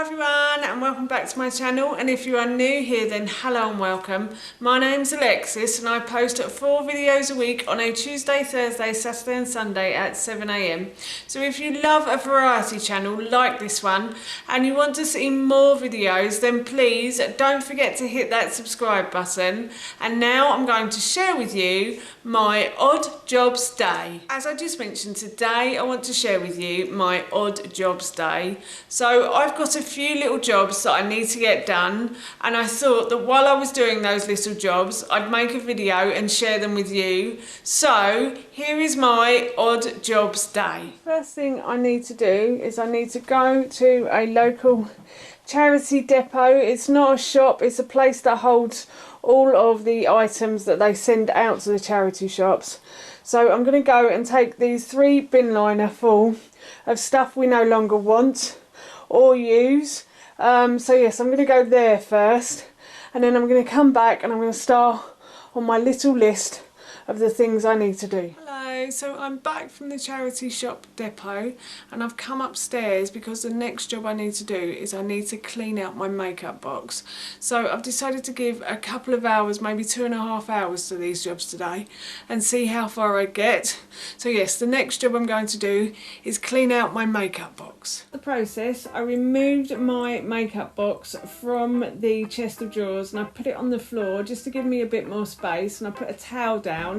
Hi everyone and welcome back to my channel, and if you are new here then hello and welcome. My name's Alexis and I post 4 videos a week on a Tuesday, Thursday, Saturday and Sunday at 7 AM. So if you love a variety channel like this one and you want to see more videos, then please don't forget to hit that subscribe button. And now I'm going to share with you my odd jobs day. As I just mentioned, today I want to share with you my odd jobs day. So I've got a few little jobs that I need to get done, and I thought that while I was doing those little jobs I'd make a video and share them with you. So here is my odd jobs day. First thing I need to do is I need to go to a local charity depot. It's not a shop, it's a place that holds all of the items that they send out to the charity shops. So I'm going to go and take these 3 bin liner full of stuff we no longer want or use. So yes, I'm going to go there first, and then I'm going to come back and I'm going to start on my little list of the things I need to do. Hello, so I'm back from the charity shop depot and I've come upstairs because the next job I need to do is I need to clean out my makeup box. So I've decided to give a couple of hours, maybe 2.5 hours to these jobs today and see how far I get. So yes, the next job I'm going to do is clean out my makeup box. The process, I removed my makeup box from the chest of drawers and I put it on the floor just to give me a bit more space, and I put a towel down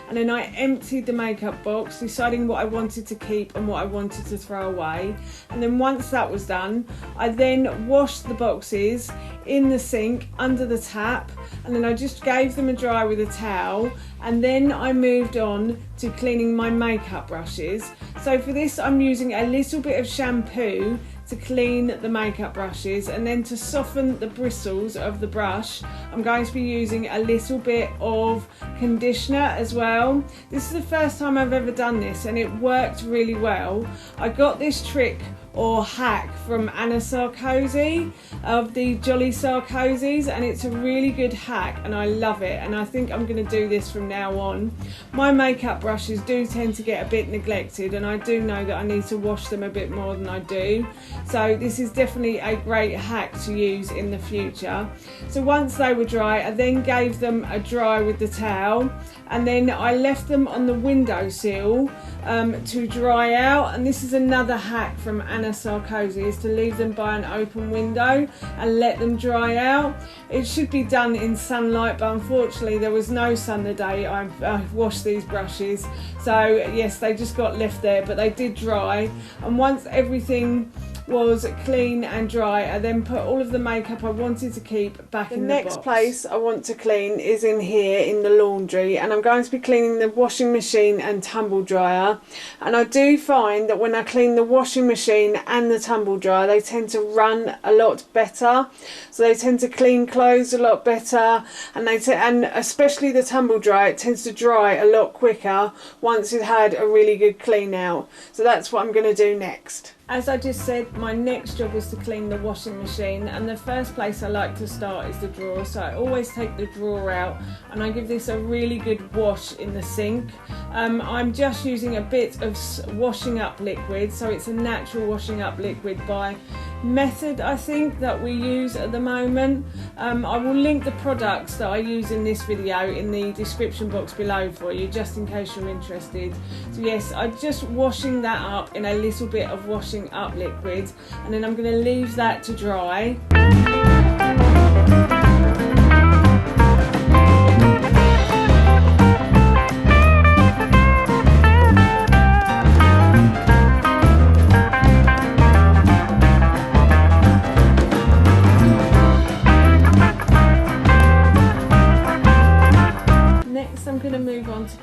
and then I emptied the makeup box, deciding what I wanted to keep and what I wanted to throw away. And then once that was done, I then washed the boxes in the sink under the tap, and then I just gave them a dry with a towel, and then I moved on to cleaning my makeup brushes. So for this I'm using a little bit of shampoo to clean the makeup brushes, and then to soften the bristles of the brush I'm going to be using a little bit of conditioner as well. This is the first time I've ever done this and it worked really well. I got this trick or hack from Anna Sarkozy of the Jolly Sarkozys, and it's a really good hack and I love it, and I think I'm going to do this from now on. My makeup brushes do tend to get a bit neglected and I do know that I need to wash them a bit more than I do, so this is definitely a great hack to use in the future. So once they were dry I then gave them a dry with the towel, and then I left them on the windowsill to dry out. And this is another hack from Anna Sarkozy, is to leave them by an open window and let them dry out. It should be done in sunlight, but unfortunately there was no sun the day I washed these brushes, so yes, they just got left there, but they did dry. And once everything was clean and dry, I then put all of the makeup I wanted to keep back in the box. The next place I want to clean is in here in the laundry, and I'm going to be cleaning the washing machine and tumble dryer. And I do find that when I clean the washing machine and the tumble dryer, they tend to run a lot better, so they tend to clean clothes a lot better, and and especially the tumble dryer, it tends to dry a lot quicker once it's had a really good clean out. So that's what I'm going to do next. As I just said, my next job is to clean the washing machine, and the first place I like to start is the drawer. So I always take the drawer out and I give this a really good wash in the sink. I'm just using a bit of washing up liquid, so it's a natural washing up liquid by Method, I think, that we use at the moment. I will link the products that I use in this video in the description box below for you, just in case you're interested. So yes, I'm just washing that up in a little bit of washing up liquid, and then I'm going to leave that to dry.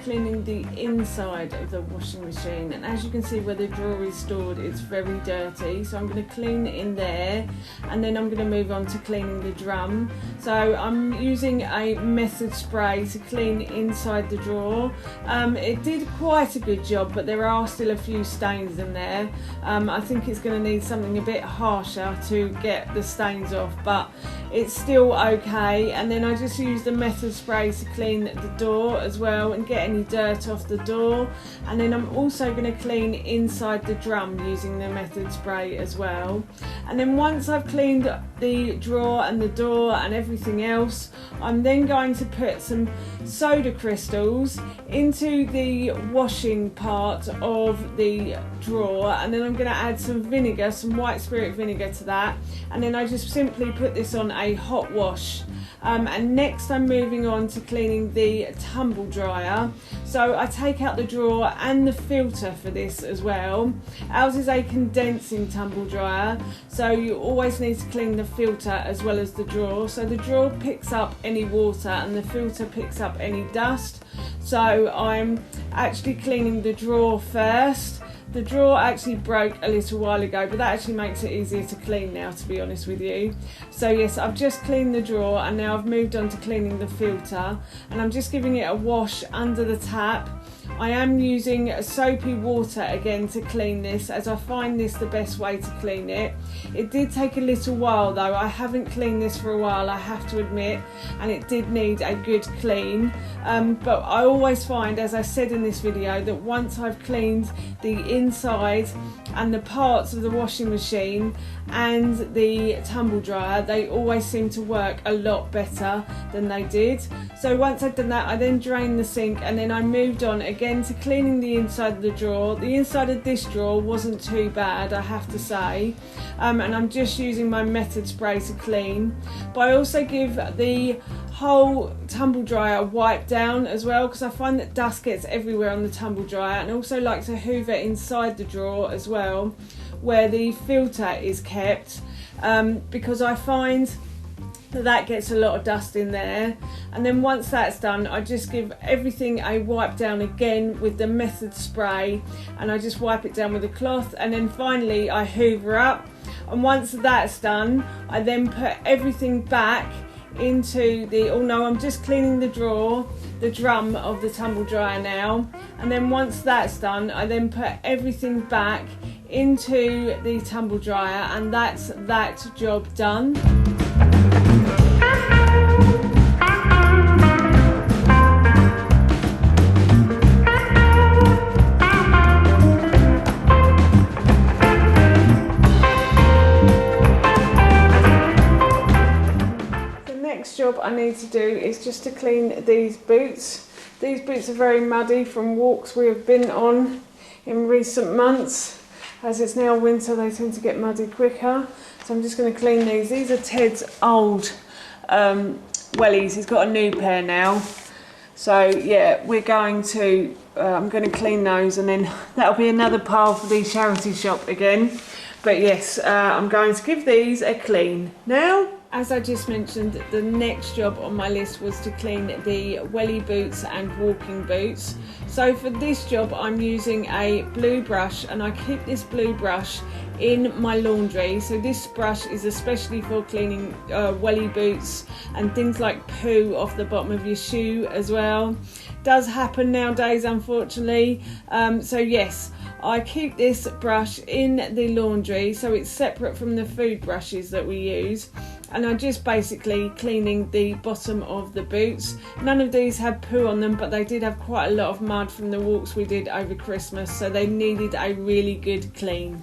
Cleaning the inside of the washing machine, and as you can see where the drawer is stored, it's very dirty, so I'm going to clean in there, and then I'm going to move on to cleaning the drum. So I'm using a Method spray to clean inside the drawer. It did quite a good job, but there are still a few stains in there. I think it's going to need something a bit harsher to get the stains off, but it's still okay. And then I just use the Method spray to clean the door as well and get any dirt off the door. and then I'm also going to clean inside the drum using the method spray as well. And then once I've cleaned the drawer and the door and everything else, I'm then going to put some soda crystals into the washing part of the drawer, and then I'm going to add some vinegar, some white spirit vinegar to that, and then I just simply put this on a hot wash. And next I'm moving on to cleaning the tumble dryer. So I take out the drawer and the filter for this as well. Ours is a condensing tumble dryer, so you always need to clean the filter as well as the drawer. So the drawer picks up any water and the filter picks up any dust. So I'm actually cleaning the drawer first. The drawer actually broke a little while ago, but that actually makes it easier to clean now, to be honest with you. So yes, I've just cleaned the drawer and now I've moved on to cleaning the filter, and I'm just giving it a wash under the tap. I am using soapy water again to clean this, as I find this the best way to clean it. It did take a little while though. I haven't cleaned this for a while, I have to admit, and it did need a good clean. But I always find, as I said in this video, that once I've cleaned the inside and the parts of the washing machine and the tumble dryer, they always seem to work a lot better than they did. So once I'd done that, I then drained the sink, and then I moved on again to cleaning the inside of the drawer. The inside of this drawer wasn't too bad, I have to say, and I'm just using my method spray to clean. But I also give the whole tumble dryer wipe down as well, because I find that dust gets everywhere on the tumble dryer, and I also like to hoover inside the drawer as well where the filter is kept, because I find that gets a lot of dust in there. And then once that's done, I just give everything a wipe down again with the method spray, and I just wipe it down with a cloth, and then finally I hoover up. And once that's done, I then put everything back into the, oh no, I'm just cleaning the drawer, the drum of the tumble dryer now. And then once that's done, I then put everything back into the tumble dryer, and that's that job done. Job I need to do is just to clean these boots. These boots are very muddy from walks we have been on in recent months. As it's now winter, they tend to get muddy quicker, so I'm just going to clean these. These are Ted's old wellies. He's got a new pair now, so yeah, we're going to I'm going to clean those, and then that'll be another pile for the charity shop again. But yes, I'm going to give these a clean now. As I just mentioned, the next job on my list was to clean the welly boots and walking boots. So for this job, I'm using a blue brush, and I keep this blue brush in my laundry. So this brush is especially for cleaning welly boots and things like poo off the bottom of your shoe as well. Does happen nowadays, unfortunately. So yes, I keep this brush in the laundry, so it's separate from the food brushes that we use. And I'm just basically cleaning the bottom of the boots. None of these had poo on them, but they did have quite a lot of mud from the walks we did over Christmas, so they needed a really good clean.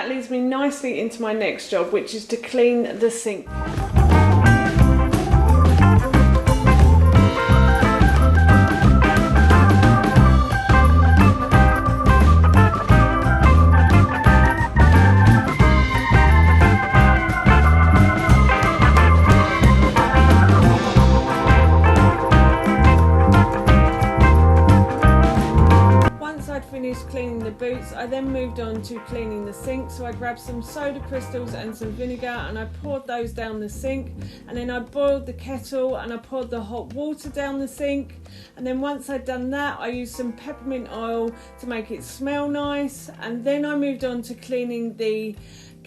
Leads me nicely into my next job, which is to clean the sink. Cleaning the boots, I then moved on to cleaning the sink. So I grabbed some soda crystals and some vinegar, and I poured those down the sink, and then I boiled the kettle and I poured the hot water down the sink. And then once I'd done that, I used some peppermint oil to make it smell nice, and then I moved on to cleaning the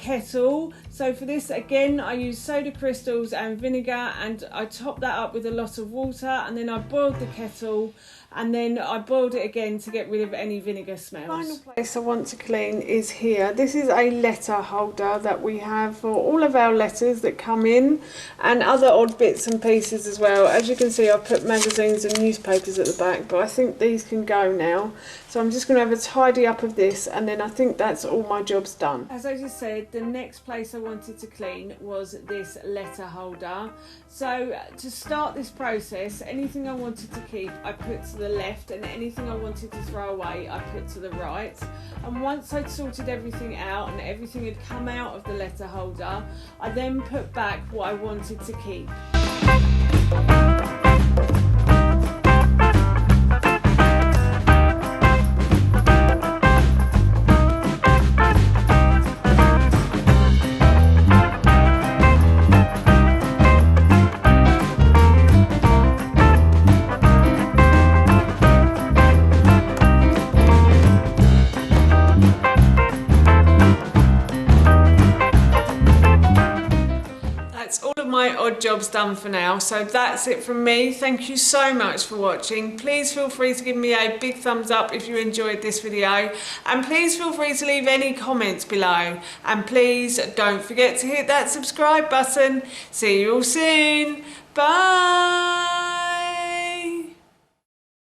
kettle. So for this, again, I use soda crystals and vinegar, and I top that up with a lot of water, and then I boiled the kettle, and then I boiled it again to get rid of any vinegar smells. The final place I want to clean is here. This is a letter holder that we have for all of our letters that come in, and other odd bits and pieces as well. As you can see, I've put magazines and newspapers at the back, but I think these can go now. So I'm just going to have a tidy up of this, and then I think that's all my job's done. As I just said, the next place I wanted to clean was this letter holder. So to start this process, anything I wanted to keep, I put to the left, and anything I wanted to throw away, I put to the right. And once I'd sorted everything out and everything had come out of the letter holder, I then put back what I wanted to keep. My odd jobs done for now, so that's it from me. Thank you so much for watching. Please feel free to give me a big thumbs up if you enjoyed this video, and please feel free to leave any comments below, and please don't forget to hit that subscribe button. See you all soon. Bye.